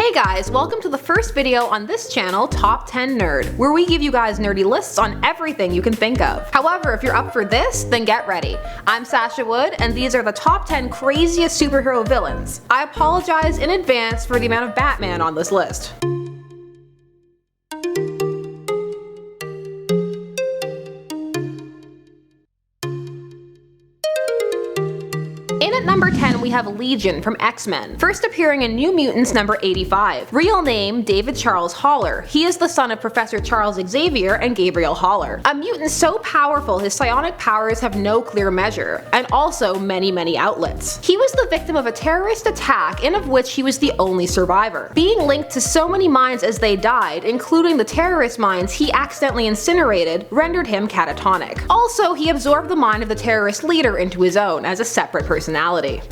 Hey guys, welcome to the first video on this channel, Top 10 Nerd, where we give you guys nerdy lists on everything you can think of. However, if you're up for this, then get ready. I'm Sasha Wood, and these are the top 10 craziest superhero villains. I apologize in advance for the amount of Batman on this list. In at number 10, we have Legion from X-Men, first appearing in New Mutants number 85. Real name, David Charles Haller. He is the son of Professor Charles Xavier and Gabriel Haller. A mutant so powerful his psionic powers have no clear measure, and also many outlets. He was the victim of a terrorist attack in of which he was the only survivor. Being linked to so many minds as they died, including the terrorist minds he accidentally incinerated, rendered him catatonic. Also, he absorbed the mind of the terrorist leader into his own as a separate personality.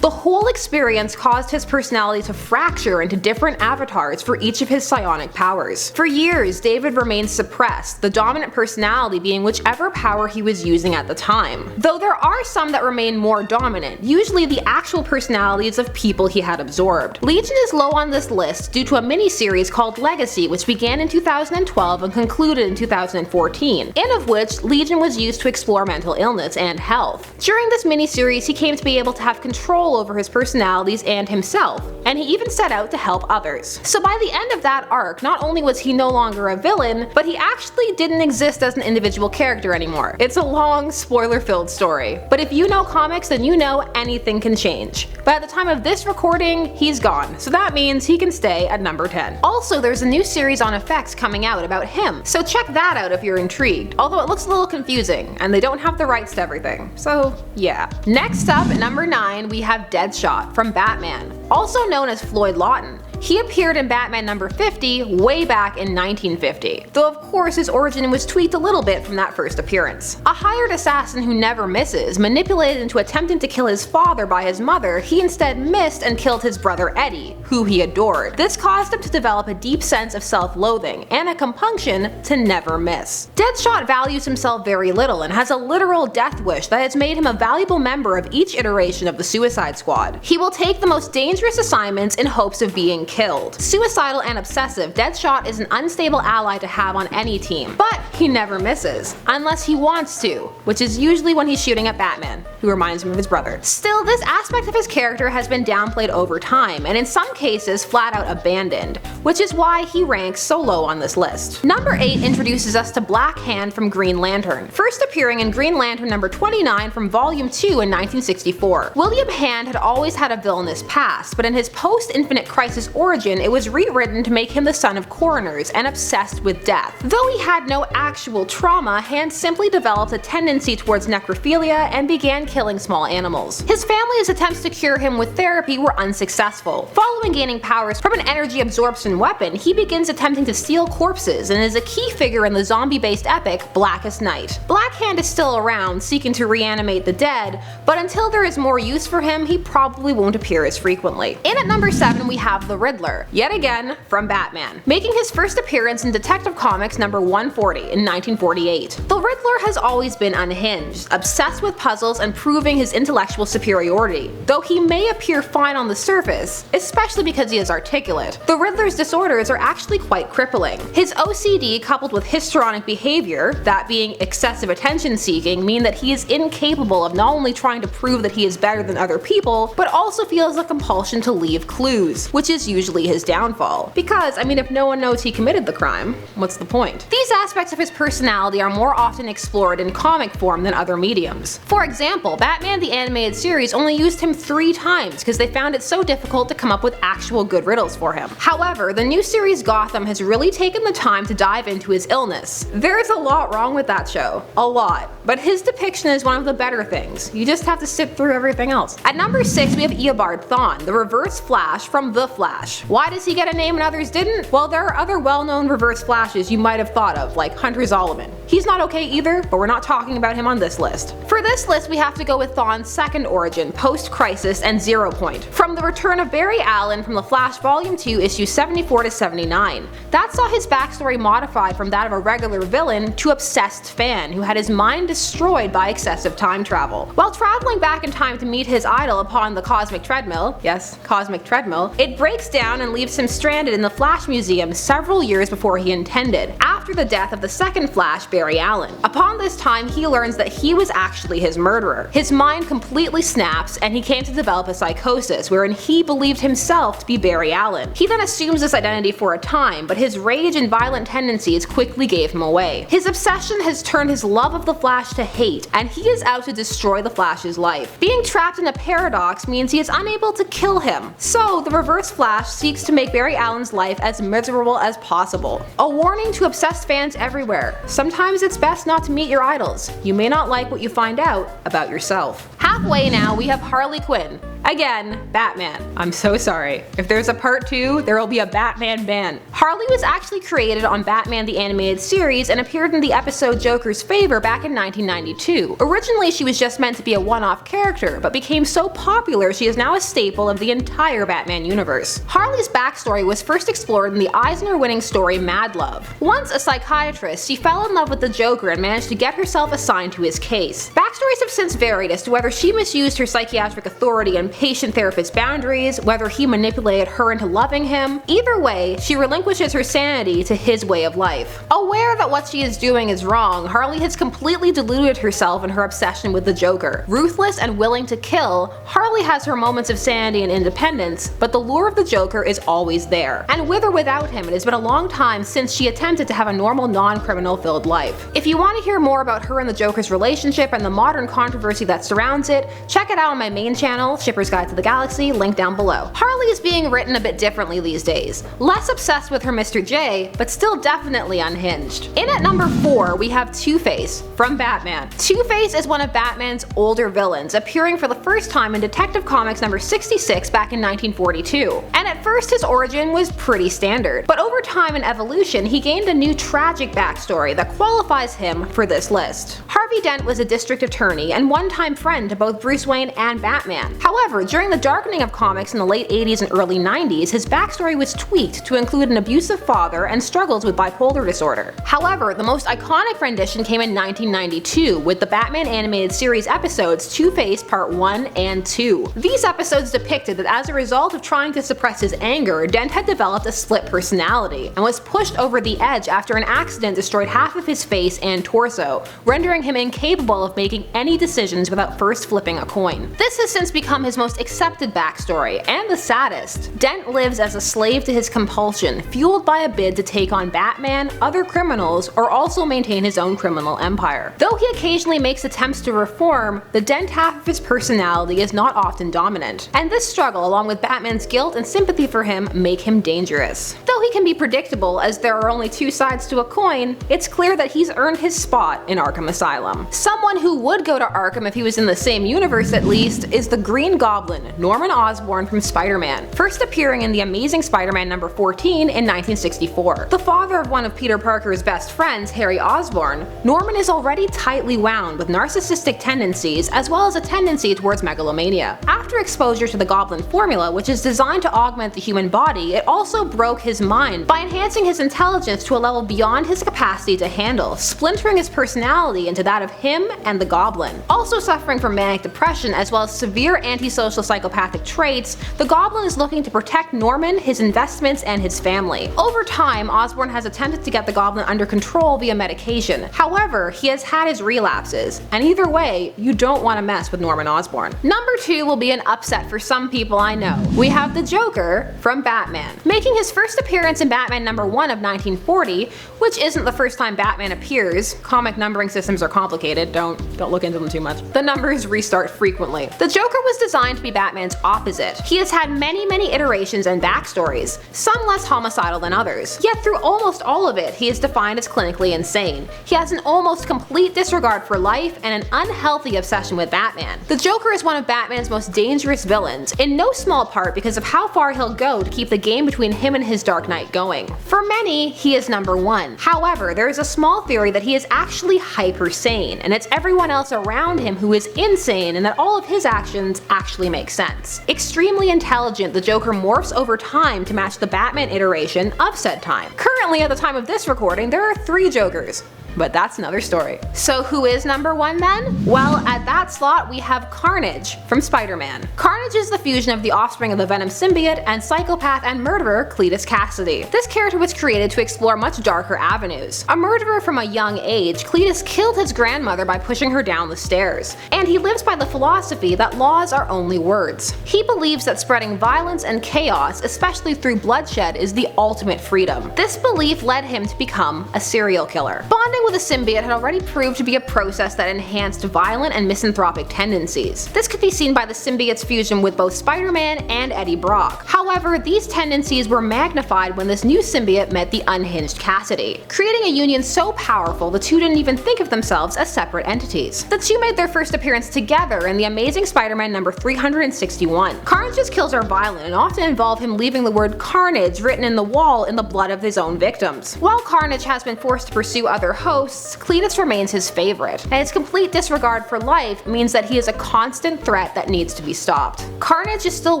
The whole experience caused his personality to fracture into different avatars for each of his psionic powers. For years, David remained suppressed, the dominant personality being whichever power he was using at the time. Though there are some that remain more dominant, usually the actual personalities of people he had absorbed. Legion is low on this list due to a mini-series called Legacy, which began in 2012 and concluded in 2014, in of which Legion was used to explore mental illness and health. During this mini-series, he came to be able to have control over his personalities and himself, and he even set out to help others. So by the end of that arc, not only was he no longer a villain, but he actually didn't exist as an individual character anymore. It's a long, spoiler-filled story, but if you know comics, then you know anything can change. But at the time of this recording, he's gone, so that means he can stay at number 10. Also, there's a new series on FX coming out about him, so check that out if you're intrigued, although it looks a little confusing, and they don't have the rights to everything, so yeah. Next up, at number 9, we have DEADSHOT from Batman, also known as Floyd Lawton. He appeared in Batman number 50 way back in 1950, though of course his origin was tweaked a little bit from that first appearance. A hired assassin who never misses, manipulated into attempting to kill his father by his mother, he instead missed and killed his brother Eddie, who he adored. This caused him to develop a deep sense of self-loathing and a compunction to never miss. DEADSHOT values himself very little and has a literal death wish that has made him a valuable member of each iteration of the Suicide Squad. He will take the most dangerous assignments in hopes of being killed. Suicidal and obsessive, DEADSHOT is an unstable ally to have on any team, but he never misses, unless he wants to, which is usually when he's shooting at Batman, who reminds him of his brother. Still, this aspect of his character has been downplayed over time, and in some cases flat out abandoned, which is why he ranks so low on this list. Number 8 introduces us to Black Hand from Green Lantern, first appearing in Green Lantern number 29 from Volume 2 in 1964. William Hand had always had a villainous past, but in his post-Infinite Crisis origin, it was rewritten to make him the son of coroners and obsessed with death. Though he had no actual trauma, Hand simply developed a tendency towards necrophilia and began killing small animals. His family's attempts to cure him with therapy were unsuccessful. Following gaining powers from an energy absorption weapon, he begins attempting to steal corpses and is a key figure in the zombie-based epic Blackest Night. Black Hand is still around, seeking to reanimate the dead, but until there is more use for him, he probably won't appear as frequently. In at number 7, we have the Riddler, yet again from Batman, making his first appearance in Detective Comics number 140 in 1948. The Riddler has always been unhinged, obsessed with puzzles and proving his intellectual superiority, though he may appear fine on the surface, especially because he is articulate. The Riddler's disorders are actually quite crippling. His OCD coupled with histrionic behavior, that being excessive attention seeking, mean that he is incapable of not only trying to prove that he is better than other people, but also feels a compulsion to leave clues, which is usually his downfall. Because, I mean, if no one knows he committed the crime, what's the point? These aspects of his personality are more often explored in comic form than other mediums. For example, Batman the Animated Series only used him 3 times because they found it so difficult to come up with actual good riddles for him. However, the new series Gotham has really taken the time to dive into his illness. There's a lot wrong with that show. A lot. But his depiction is one of the better things. You just have to sit through everything else. At number 6, we have Eobard Thawne, the Reverse Flash from The Flash. Why does he get a name and others didn't? Well, there are other well-known Reverse Flashes you might have thought of, like Hunter Zolomon. He's not okay either, but we're not talking about him on this list. For this list, we have to go with Thawne's second origin, post-Crisis and 0 Point, from the return of Barry Allen from The Flash Volume 2, issues 74 to 79. That saw his backstory modified from that of a regular villain to obsessed fan who had his mind destroyed by excessive time travel. While traveling back in time to meet his idol upon the Cosmic Treadmill, yes, Cosmic Treadmill, it breaks down and leaves him stranded in the Flash Museum several years before he intended, after the death of the second Flash, Barry Allen. Upon this time, he learns that he was actually his murderer. His mind completely snaps, and he came to develop a psychosis wherein he believed himself to be Barry Allen. He then assumes this identity for a time, but his rage and violent tendencies quickly gave him away. His obsession has turned his love of the Flash to hate, and he is out to destroy the Flash's life. Being trapped in a paradox means he is unable to kill him, so the Reverse Flash seeks to make Barry Allen's life as miserable as possible. A warning to obsessed fans everywhere: sometimes it's best not to meet your idols. You may not like what you find out about yourself. Halfway now, we have Harley Quinn. Again, Batman. I'm so sorry. If there's a part 2, there will be a Batman ban. Harley was actually created on Batman the Animated Series and appeared in the episode Joker's Favor back in 1992. Originally, she was just meant to be a one-off character, but became so popular she is now a staple of the entire Batman universe. Harley's backstory was first explored in the Eisner-winning story Mad Love. Once a psychiatrist, she fell in love with the Joker and managed to get herself assigned to his case. Backstories have since varied as to whether she misused her psychiatric authority and patient-therapist boundaries, whether he manipulated her into loving him. Either way, she relinquishes her sanity to his way of life. Aware that what she is doing is wrong, Harley has completely deluded herself in her obsession with the Joker. Ruthless and willing to kill, Harley has her moments of sanity and independence, but the lure of the Joker is always there. And with or without him, it has been a long time since she attempted to have a normal, non-criminal filled life. If you want to hear more about her and the Joker's relationship and the modern controversy that surrounds it, check it out on my main channel, Shipper's Guide to the Galaxy, link down below. Harley is being written a bit differently these days. Less obsessed with her Mr. J, but still definitely unhinged. In at number 4, we have Two-Face from Batman. Two-Face is one of Batman's older villains, appearing for the first time in Detective Comics number 66 back in 1942. And at first his origin was pretty standard, but over time and evolution he gained a new tragic backstory that qualifies him for this list. Harvey Dent was a district attorney and one-time friend to both Bruce Wayne and Batman. However, during the darkening of comics in the late 80s and early 90s, his backstory was tweaked to include an abusive father and struggles with bipolar disorder. However, the most iconic rendition came in 1992 with the Batman animated series episodes Two-Face Part 1 and 2. These episodes depicted that as a result of trying to suppress his anger, Dent had developed a split personality and was pushed over the edge after an accident destroyed half of his face and torso, rendering him incapable of making any decisions without first flipping a coin. This has since become his most accepted backstory, and the saddest. Dent lives as a slave to his compulsion, fueled by a bid to take on Batman, other criminals, or also maintain his own criminal empire. Though he occasionally makes attempts to reform, the Dent half of his personality is not often dominant, and this struggle, along with Batman's guilt and sympathy for him, make him dangerous. Though he can be predictable as there are only two sides to a coin, it's clear that he's earned his spot in Arkham Asylum. Someone who would go to Arkham if he was in the same universe at least is the Green Goblin, Norman Osborn from Spider-Man, first appearing in The Amazing Spider-Man number 14 in 1964. The father of one of Peter Parker's best friends, Harry Osborn, Norman is already tightly wound with narcissistic tendencies as well as a tendency towards megalomania. After exposure to the Goblin formula, which is designed to augment the human body, it also broke his mind by enhancing his intelligence to a level beyond his capacity to handle, splintering his personality into that of him and the Goblin. Also suffering from manic depression as well as severe antisocial psychopathic traits, the Goblin is looking to protect Norman, his investments, and his family. Over time, Osborn has attempted to get the Goblin under control via medication. However, he has had his relapses, and either way, you don't want to mess with Norman Osborn. Number 2 will be an upset for some people I know. We have the Joker from Batman. Making his first appearance in Batman number 1 of 1940, which isn't the first time Batman appears. Comic numbering systems are complicated, don't look into them too much. The numbers restart frequently. The Joker was designed to be Batman's opposite. He has had many iterations and backstories, some less homicidal than others. Yet through almost all of it, he is defined as clinically insane. He has an almost complete disregard for life and an unhealthy obsession with Batman. The Joker is one of Batman's most dangerous villains, in no small part because of how far he'll go to keep the game between him and his Dark Knight going. For many, he is number 1. However, there is a small theory that he is actually hyper sane, and it's everyone else around him who is insane and that all of his actions actually make sense. Extremely intelligent, the Joker morphs over time to match the Batman iteration of said time. Currently, at the time of this recording, there are 3 Jokers. but that's another story. So who is number 1 then? Well, at that slot we have Carnage from Spider-Man. Carnage is the fusion of the offspring of the Venom symbiote and psychopath and murderer Cletus Kasady. This character was created to explore much darker avenues. A murderer from a young age, Cletus killed his grandmother by pushing her down the stairs, and he lives by the philosophy that laws are only words. He believes that spreading violence and chaos, especially through bloodshed, is the ultimate freedom. This belief led him to become a serial killer. Bonding with a symbiote had already proved to be a process that enhanced violent and misanthropic tendencies. This could be seen by the symbiote's fusion with both Spider-Man and Eddie Brock. However, these tendencies were magnified when this new symbiote met the unhinged Kasady, creating a union so powerful the two didn't even think of themselves as separate entities. The two made their first appearance together in the Amazing Spider-Man number 361. Carnage's kills are violent and often involve him leaving the word Carnage written in the wall in the blood of his own victims. While Carnage has been forced to pursue other hosts, Cletus remains his favorite, and his complete disregard for life means that he is a constant threat that needs to be stopped. Carnage is still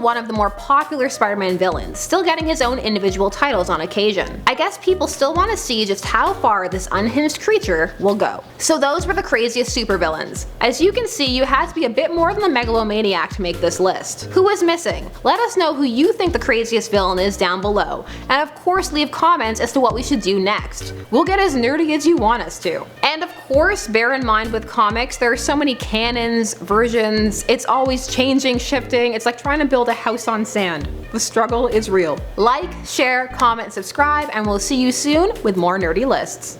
one of the more popular Spider-Man villains, still getting his own individual titles on occasion. I guess people still want to see just how far this unhinged creature will go. So those were the craziest supervillains. As you can see, you had to be a bit more than the megalomaniac to make this list. Who was missing? Let us know who you think the craziest villain is down below, and of course leave comments as to what we should do next. We'll get as nerdy as you want us to. And of course, bear in mind with comics, there are so many canons, versions, it's always changing, shifting, it's like trying to build a house on sand. The struggle is real. Like, share, comment, subscribe, and we'll see you soon with more nerdy lists.